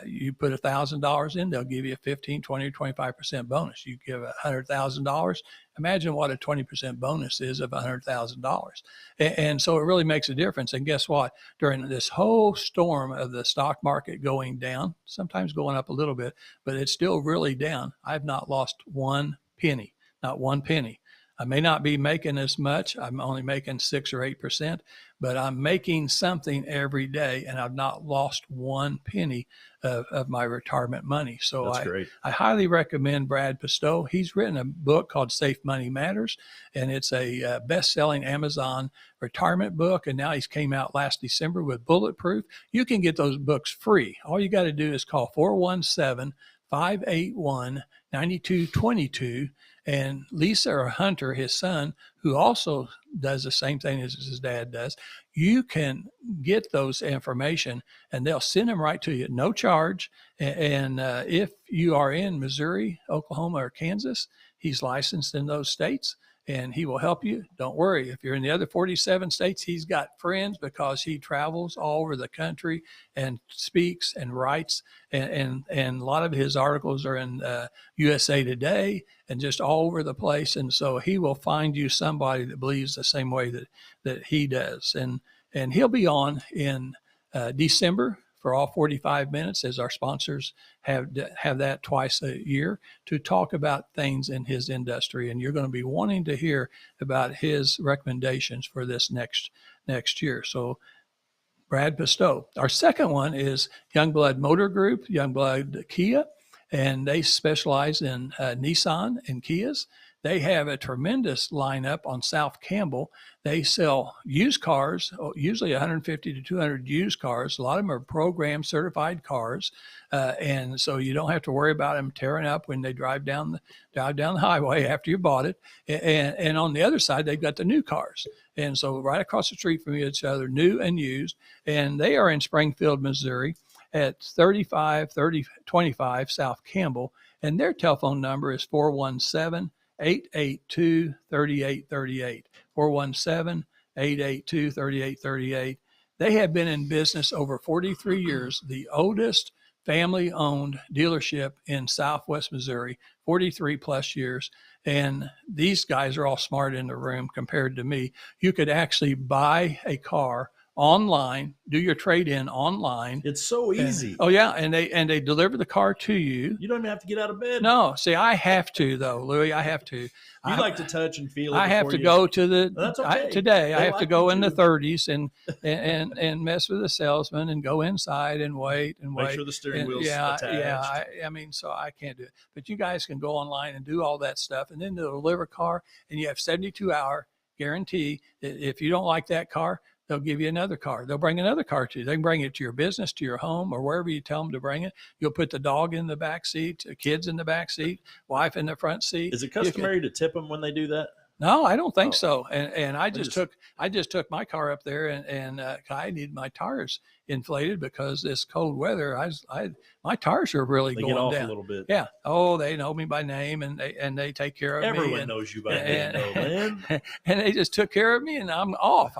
[SPEAKER 2] You put $1,000 in, they'll give you a 15, 20, or 25% bonus. You give $100,000. Imagine what a 20% bonus is of $100,000. And so it really makes a difference. And guess what? During this whole storm of the stock market going down, sometimes going up a little bit, but it's still really down, I've not lost one penny, not one penny. I may not be making as much. I'm only making 6 or 8%, but I'm making something every day, and I've not lost one penny of my retirement money. So
[SPEAKER 3] That's great.
[SPEAKER 2] I highly recommend Brad Pistow. He's written a book called Safe Money Matters, and it's a best-selling Amazon retirement book. And now he's came out last December with Bulletproof. You can get those books free. All you got to do is call 417-581-9222. And Lisa or Hunter, his son, who also does the same thing as his dad does, you can get those information and they'll send them right to you, no charge. And if you are in Missouri, Oklahoma, or Kansas, he's licensed in those states and he will help you. Don't worry. If you're in the other 47 states, he's got friends because he travels all over the country and speaks and writes. And a lot of his articles are in USA Today and just all over the place. And so he will find you somebody that believes the same way that he does. And he'll be on in December for all 45 minutes, as our sponsors have that twice a year, to talk about things in his industry. And you're going to be wanting to hear about his recommendations for this next year. So Brad Pistow. Our second one is Youngblood Motor Group, Youngblood Kia, and they specialize in Nissan and Kias. They have a tremendous lineup on South Campbell. They sell used cars, usually 150 to 200 used cars. A lot of them are program certified cars. And so you don't have to worry about them tearing up when they drive down the highway after you bought it. And on the other side, they've got the new cars. And so right across the street from each other, new and used. And they are in Springfield, Missouri at 35-30-25 South Campbell. And their telephone number is 417-882-3838, 417-882-3838. They have been in business over 43 years, the oldest family-owned dealership in Southwest Missouri, 43 plus years. And these guys are all smart in the room compared to me. You could actually buy a car online, do your trade-in online.
[SPEAKER 3] It's so easy.
[SPEAKER 2] And they deliver the car to you.
[SPEAKER 3] You don't even have to get out of bed.
[SPEAKER 2] No, see, I have to though, Louis. I have to.
[SPEAKER 3] You like to touch and feel it.
[SPEAKER 2] I have to go to the.
[SPEAKER 3] That's okay.
[SPEAKER 2] Today, I have to go in the 30s and mess with the salesman and go inside and wait and
[SPEAKER 3] make
[SPEAKER 2] wait.
[SPEAKER 3] sure the steering wheel's attached.
[SPEAKER 2] I mean, so I can't do it. But you guys can go online and do all that stuff, and then they'll deliver a car, and you have 72-hour guarantee that if you don't like that car, they'll give you another car. They'll bring another car to you. They can bring it to your business, to your home, or wherever you tell them to bring it. You'll put the dog in the back seat, kids in the back seat, wife in the front seat.
[SPEAKER 3] Is it customary to tip them when they do that?
[SPEAKER 2] No, I don't think so. And I just took my car up there and I needed my tires inflated because this cold weather, my tires are really going
[SPEAKER 3] get off
[SPEAKER 2] down
[SPEAKER 3] a little bit.
[SPEAKER 2] Yeah. Oh, they know me by name and they take care of me.
[SPEAKER 3] Everyone knows you by name, Lynn.
[SPEAKER 2] And they just took care of me and I'm off.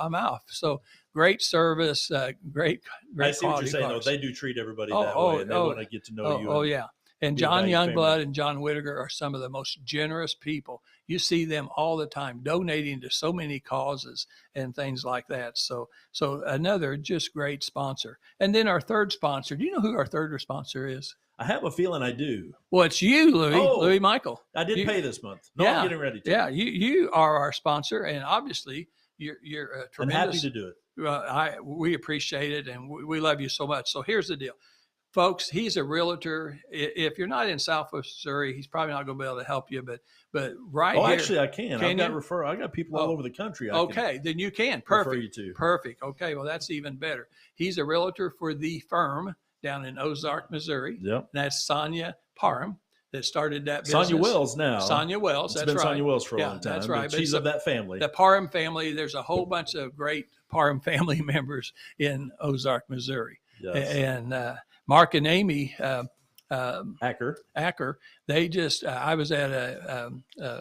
[SPEAKER 2] So great service, great
[SPEAKER 3] I see what you're saying,
[SPEAKER 2] cars.
[SPEAKER 3] though. They do treat everybody that way. And they want to get to know you.
[SPEAKER 2] Oh, yeah. And John Youngblood and John Whitaker are some of the most generous people. You see them all the time donating to so many causes and things like that. So another just great sponsor. And then our third sponsor, do you know who our third sponsor is?
[SPEAKER 3] I have a feeling I do.
[SPEAKER 2] Well, it's you, Louis. Louis Michael.
[SPEAKER 3] I did pay this month. No, I'm getting ready to.
[SPEAKER 2] Yeah, you are our sponsor, and obviously you're a tremendous.
[SPEAKER 3] I'm happy to do it.
[SPEAKER 2] We appreciate it, and we love you so much. So here's the deal. Folks, he's a realtor. If you're not in Southwest Missouri, he's probably not going to be able to help you. But right here.
[SPEAKER 3] Oh, actually, I can. I got people all over the country.
[SPEAKER 2] Then you can. Perfect.
[SPEAKER 3] Refer you to.
[SPEAKER 2] Perfect. Okay, well, that's even better. He's a realtor for The Firm down in Ozark, Missouri.
[SPEAKER 3] Yep.
[SPEAKER 2] And that's Sonia Parham that started that business.
[SPEAKER 3] Sonia Wells now.
[SPEAKER 2] Sonia Wells, that's right.
[SPEAKER 3] It's been Sonia Wells for a long time.
[SPEAKER 2] That's right.
[SPEAKER 3] She's of that family.
[SPEAKER 2] The Parham family, there's a whole bunch of great Parham family members in Ozark, Missouri.
[SPEAKER 3] Yes.
[SPEAKER 2] And Mark and Amy
[SPEAKER 3] Acker.
[SPEAKER 2] They just I was at a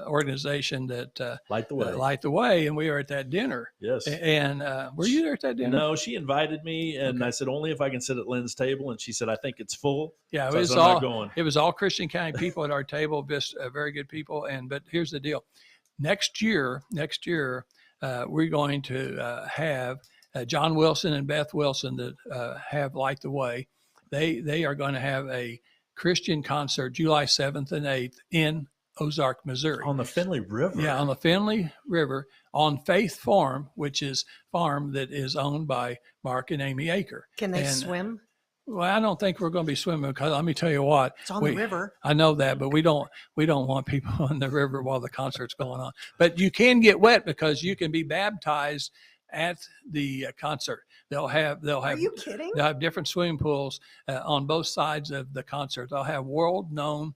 [SPEAKER 2] organization that
[SPEAKER 3] Light the Way.
[SPEAKER 2] Light the Way, and we were at that dinner.
[SPEAKER 3] Yes.
[SPEAKER 2] And were you there at that dinner?
[SPEAKER 3] No, she invited me, and I said only if I can sit at Lynn's table, and she said I think it's full.
[SPEAKER 2] Yeah,
[SPEAKER 3] it was all going.
[SPEAKER 2] It was all Christian County people at our table, just very good people. But here's the deal: next year, we're going to have John Wilson and Beth Wilson that have Light the Way. They are going to have a Christian concert July 7th and 8th in Ozark, Missouri.
[SPEAKER 3] On the Finley River?
[SPEAKER 2] Yeah, on the Finley River on Faith Farm, which is farm that is owned by Mark and Amy Aker.
[SPEAKER 4] Can they swim?
[SPEAKER 2] Well, I don't think we're going to be swimming because let me tell you what.
[SPEAKER 4] It's on the river.
[SPEAKER 2] I know that, but we don't want people on the river while the concert's going on. But you can get wet because you can be baptized at the concert. They'll have. Are
[SPEAKER 4] you kidding?
[SPEAKER 2] They'll have different swimming pools on both sides of the concert. They'll have world-known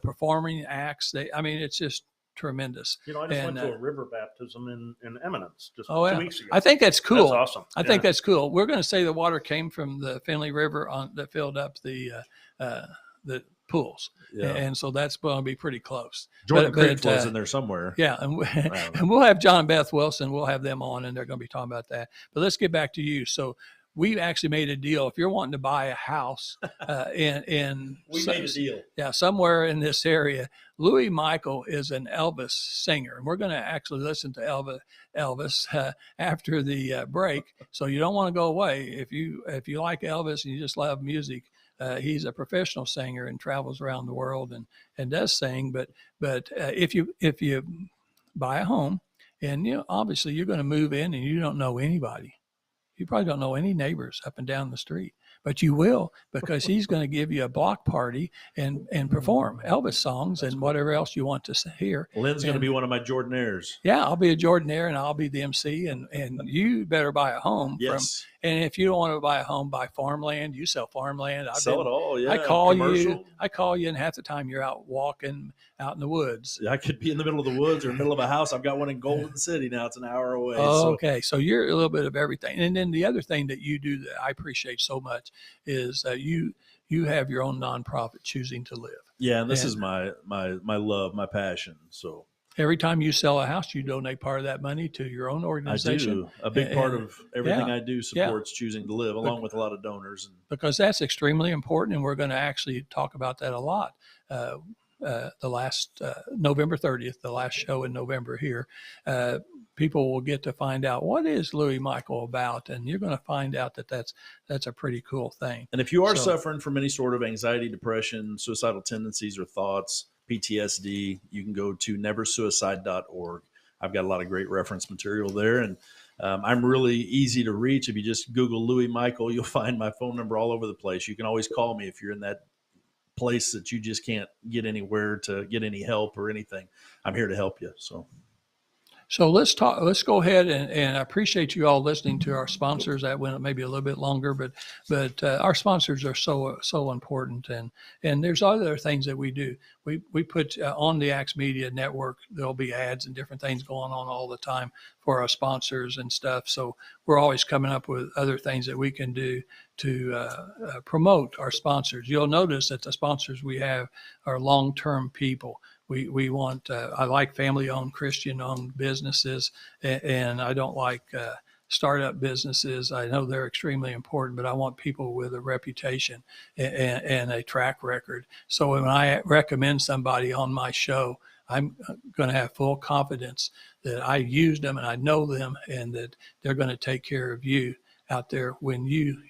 [SPEAKER 2] performing acts. It's just tremendous.
[SPEAKER 5] I just went to a river baptism in Eminence just 2 weeks ago.
[SPEAKER 2] I think that's cool.
[SPEAKER 5] That's awesome.
[SPEAKER 2] I think that's cool. We're going to say the water came from the Finley River that filled up the pools. Yeah. And so that's going to be pretty close.
[SPEAKER 3] Jordan Creek flows in there somewhere.
[SPEAKER 2] Yeah. And we'll have John and Beth Wilson. We'll have them on, and they're going to be talking about that. But let's get back to you. So we actually made a deal. If you're wanting to buy a house made
[SPEAKER 3] a deal.
[SPEAKER 2] Yeah, somewhere in this area. Louis Michael is an Elvis singer, and we're going to actually listen to Elvis after the break. So you don't want to go away. If you like Elvis and you just love music, he's a professional singer and travels around the world and does sing. But if you buy a home, and obviously you're going to move in and you don't know anybody. You probably don't know any neighbors up and down the street, but you will because he's going to give you a block party and perform Elvis songs and whatever else you want to hear.
[SPEAKER 3] Lynn's going to be one of my Jordanaires.
[SPEAKER 2] Yeah, I'll be a Jordanaire and I'll be the MC, and you better buy a home.
[SPEAKER 3] Yes.
[SPEAKER 2] And if you don't want to buy a home, buy farmland. You sell farmland.
[SPEAKER 3] Sell it all, yeah.
[SPEAKER 2] I call you, and half the time you're out walking out in the woods.
[SPEAKER 3] I could be in the middle of the woods or in the middle of a house. I've got one in Golden City now. It's an hour away.
[SPEAKER 2] Oh, okay. So you're a little bit of everything. And then the other thing that you do that I appreciate so much is you have your own nonprofit, Choosing to Live.
[SPEAKER 3] Yeah, and this is my love, my passion. So
[SPEAKER 2] every time you sell a house, you donate part of that money to your own organization.
[SPEAKER 3] I do. A big part of everything I do supports Choosing to Live, along with a lot of donors. Because
[SPEAKER 2] that's extremely important, and we're going to actually talk about that a lot. The last November 30th, the last show in November here, people will get to find out what is Louis Michael about, and you're going to find out that's a pretty cool thing.
[SPEAKER 3] And if you are suffering from any sort of anxiety, depression, suicidal tendencies or thoughts, PTSD, you can go to neversuicide.org. I've got a lot of great reference material there, and I'm really easy to reach. If you just Google Louis Michael, you'll find my phone number all over the place. You can always call me if you're in that place that you just can't get anywhere to get any help or anything. I'm here to help you. So
[SPEAKER 2] let's talk. Let's go ahead and I appreciate you all listening to our sponsors. That went maybe a little bit longer, but our sponsors are so important. And there's other things that we do. We put on the Axe Media Network. There'll be ads and different things going on all the time for our sponsors and stuff. So we're always coming up with other things that we can do to promote our sponsors. You'll notice that the sponsors we have are long-term people. We want, I like family-owned, Christian-owned businesses, and I don't like startup businesses. I know they're extremely important, but I want people with a reputation and a track record. So when I recommend somebody on my show, I'm going to have full confidence that I used them and I know them and that they're going to take care of you out there when you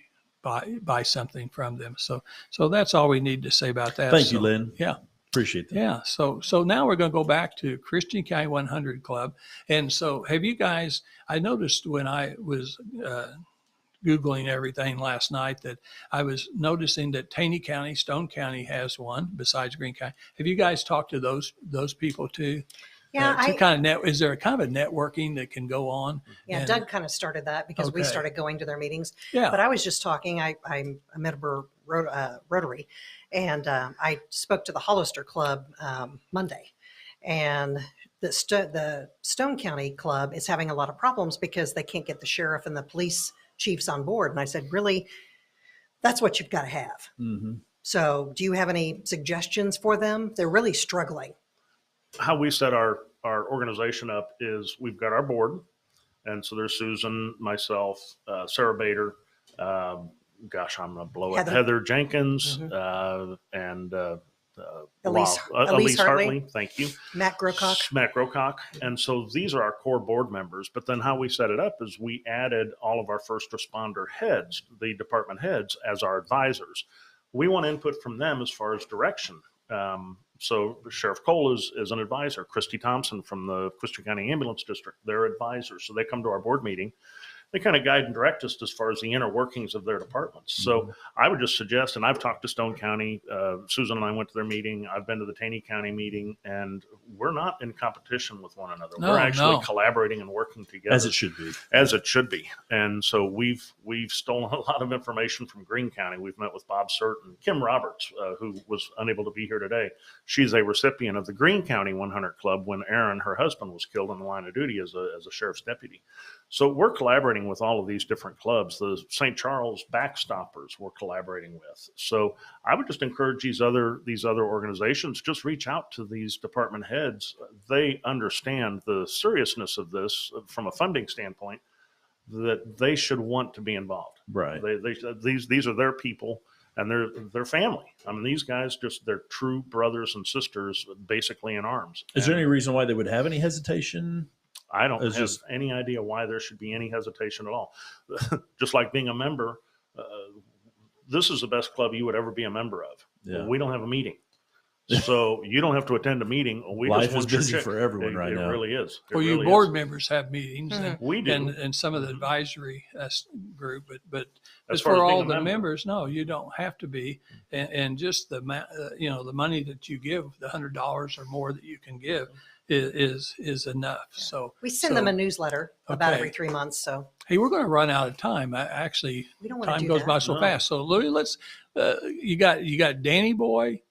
[SPEAKER 2] buy something from them. So that's all we need to say about that.
[SPEAKER 3] Thank you, Lynn.
[SPEAKER 2] Yeah.
[SPEAKER 3] Appreciate that.
[SPEAKER 2] Yeah. So now we're going to go back to Christian County 100 Club. And so have you guys, I noticed when I was Googling everything last night that I was noticing that Taney County, Stone County has one besides Greene County. Have you guys talked to those people too?
[SPEAKER 4] Yeah.
[SPEAKER 2] Is there a kind of a networking that can go on?
[SPEAKER 4] Yeah. Doug kind of started that because we started going to their meetings.
[SPEAKER 2] Yeah.
[SPEAKER 4] But I was just talking, I'm a member Rotary, and I spoke to the Hollister Club Monday, and the Stone County Club is having a lot of problems because they can't get the sheriff and the police chiefs on board. And I said, really, that's what you've got to have. Mm-hmm. So do you have any suggestions for them? They're really struggling.
[SPEAKER 5] How we set our organization up is we've got our board. And so there's Susan, myself, Sarah Bader, I'm going to blow it, Heather Jenkins, mm-hmm. And Elise Hartley. Thank you.
[SPEAKER 4] Matt Grocock. And so these are our core board members. But then how we set it up is we added all of our first responder heads, the department heads, as our advisors. We want input from them as far as direction.
[SPEAKER 5] So Sheriff Cole is an advisor. Christy Thompson from the Christian County Ambulance District, they're advisors. So they come to our board meeting. They kind of guide and direct us as far as the inner workings of their departments. So I would just suggest, and I've talked to Stone County, Susan and I went to their meeting. I've been to the Taney County meeting, and we're not in competition with one another. We're actually collaborating and working together.
[SPEAKER 3] As it should be.
[SPEAKER 5] As it should be. And so we've stolen a lot of information from Greene County. We've met with Bob Surt and Kim Roberts, who was unable to be here today. She's a recipient of the Greene County 100 Club when Aaron, her husband, was killed in the line of duty as a sheriff's deputy. So we're collaborating with all of these different clubs. The St. Charles Backstoppers we're collaborating with. So I would just encourage these other organizations, just reach out to these department heads. They understand the seriousness of this from a funding standpoint, that they should want to be involved.
[SPEAKER 3] Right.
[SPEAKER 5] These are their people and their family. I mean, these guys they're true brothers and sisters, basically in arms.
[SPEAKER 3] Is there any reason why they would have any hesitation?
[SPEAKER 5] I don't have any idea why there should be any hesitation at all. Just like being a member, this is the best club you would ever be a member of.
[SPEAKER 3] Yeah.
[SPEAKER 5] We don't have a meeting. So you don't have to attend a meeting.
[SPEAKER 3] Life is busy for everyone right now.
[SPEAKER 5] It really is.
[SPEAKER 2] Well, you board members have meetings. And,
[SPEAKER 5] we do.
[SPEAKER 2] And some of the advisory group, but as for all the members, no, you don't have to be. And just the money that you give, the $100 or more that you can give, is enough. So
[SPEAKER 4] we send them a newsletter about every 3 months. So
[SPEAKER 2] hey, we're going to run out of time. Actually, time goes by so fast. So Louis, let's you got Danny Boy.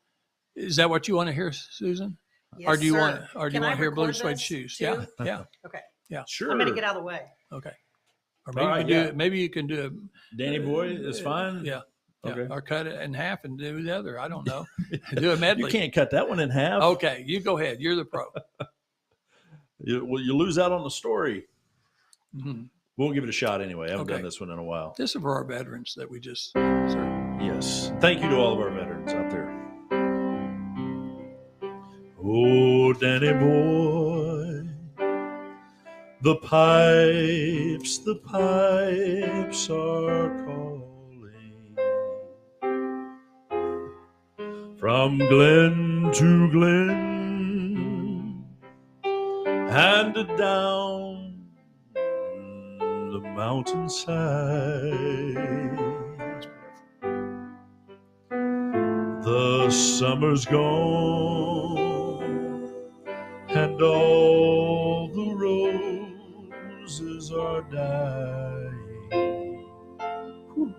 [SPEAKER 2] Is that what you want to hear, Susan?
[SPEAKER 4] Yes,
[SPEAKER 2] or do you
[SPEAKER 4] sir.
[SPEAKER 2] want to hear Blue Suede Shoes?
[SPEAKER 4] Too?
[SPEAKER 2] Yeah.
[SPEAKER 4] Okay.
[SPEAKER 2] Yeah.
[SPEAKER 5] Sure.
[SPEAKER 4] I'm going to get out of the way.
[SPEAKER 2] Okay. Or maybe maybe you can do
[SPEAKER 3] Danny Boy is fine.
[SPEAKER 2] Yeah.
[SPEAKER 3] Okay.
[SPEAKER 2] Or cut it in half and do the other. I don't know. Do a medley.
[SPEAKER 3] You can't cut that one in half.
[SPEAKER 2] Okay, you go ahead. You're the pro.
[SPEAKER 3] You lose out on the story.
[SPEAKER 2] Mm-hmm.
[SPEAKER 3] We'll give it a shot anyway. I haven't done this one in a while.
[SPEAKER 2] This is for our veterans that we just
[SPEAKER 3] served. Yes. Thank you to all of our veterans out there. Oh, Danny boy, the pipes are calling from glen to glen and down the mountainside. The summer's gone and all the roses are dying. Whew.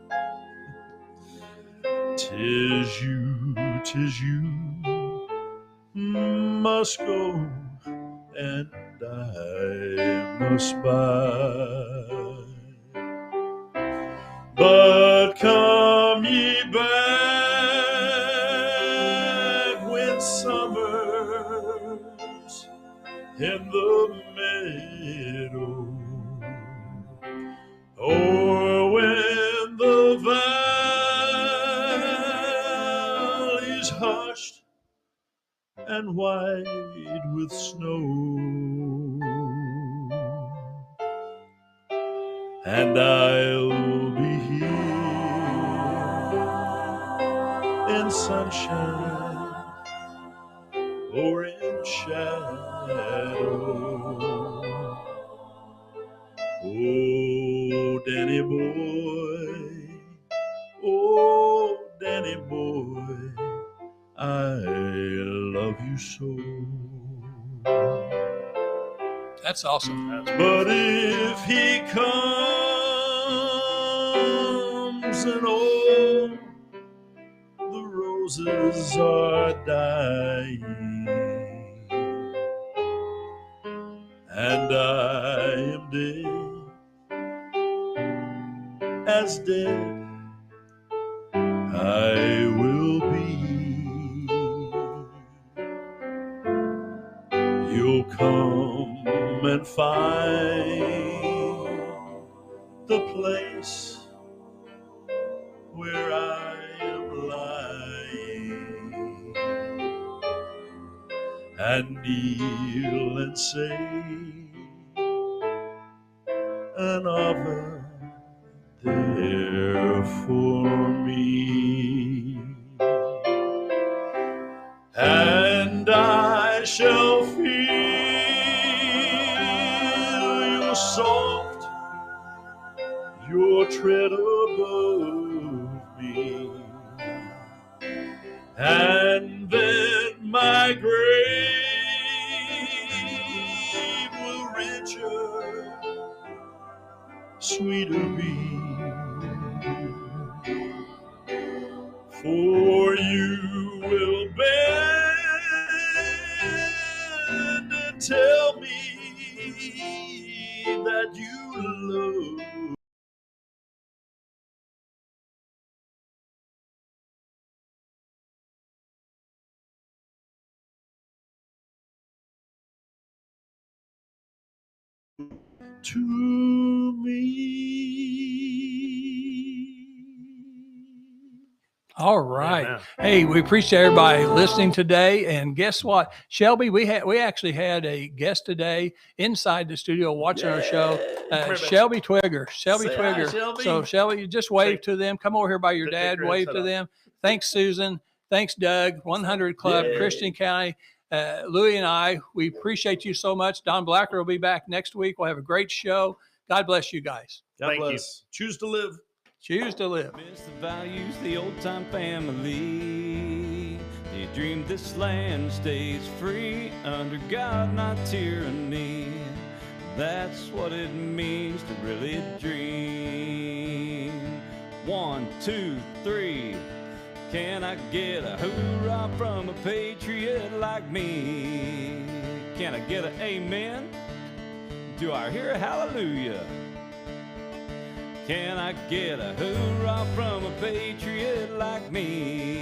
[SPEAKER 3] 'Tis you must go and I must buy. But come ye back when summer's in the meadow, or when the valley's hushed and white with snow, and I'll be here in sunshine or in shadow. Oh, Danny boy, I love you so.
[SPEAKER 2] That's awesome.
[SPEAKER 3] But if he comes and all the roses are dying and I am dead, as dead I will be, you'll come and find the place where I am lying and kneel and say an Ave there for me. And and then my grave will richer, sweeter be. For you will bend and tell me that you love. To me.
[SPEAKER 2] All right. Amen. Hey, we appreciate everybody listening today. And guess what, Shelby, we actually had a guest today inside the studio watching our show. Shelby Twigger. Shelby Twigger. Hi, Shelby. So Shelby, you just wave to them. Come over here by your dad. Wave to them. Thanks, Susan. Thanks, Doug. 100 Club, Christian County. Louie and I, we appreciate you so much. Don Blacker will be back next week. We'll have a great show. God bless you guys.
[SPEAKER 3] God bless. Choose to live.
[SPEAKER 2] Choose to live.
[SPEAKER 1] Miss the values, the old time family. They dream this land stays free under God, not tyranny. That's what it means to really dream. 1, 2, 3. Can I get a hoorah from a patriot like me? Can I get an amen? Do I hear a hallelujah? Can I get a hoorah from a patriot like me?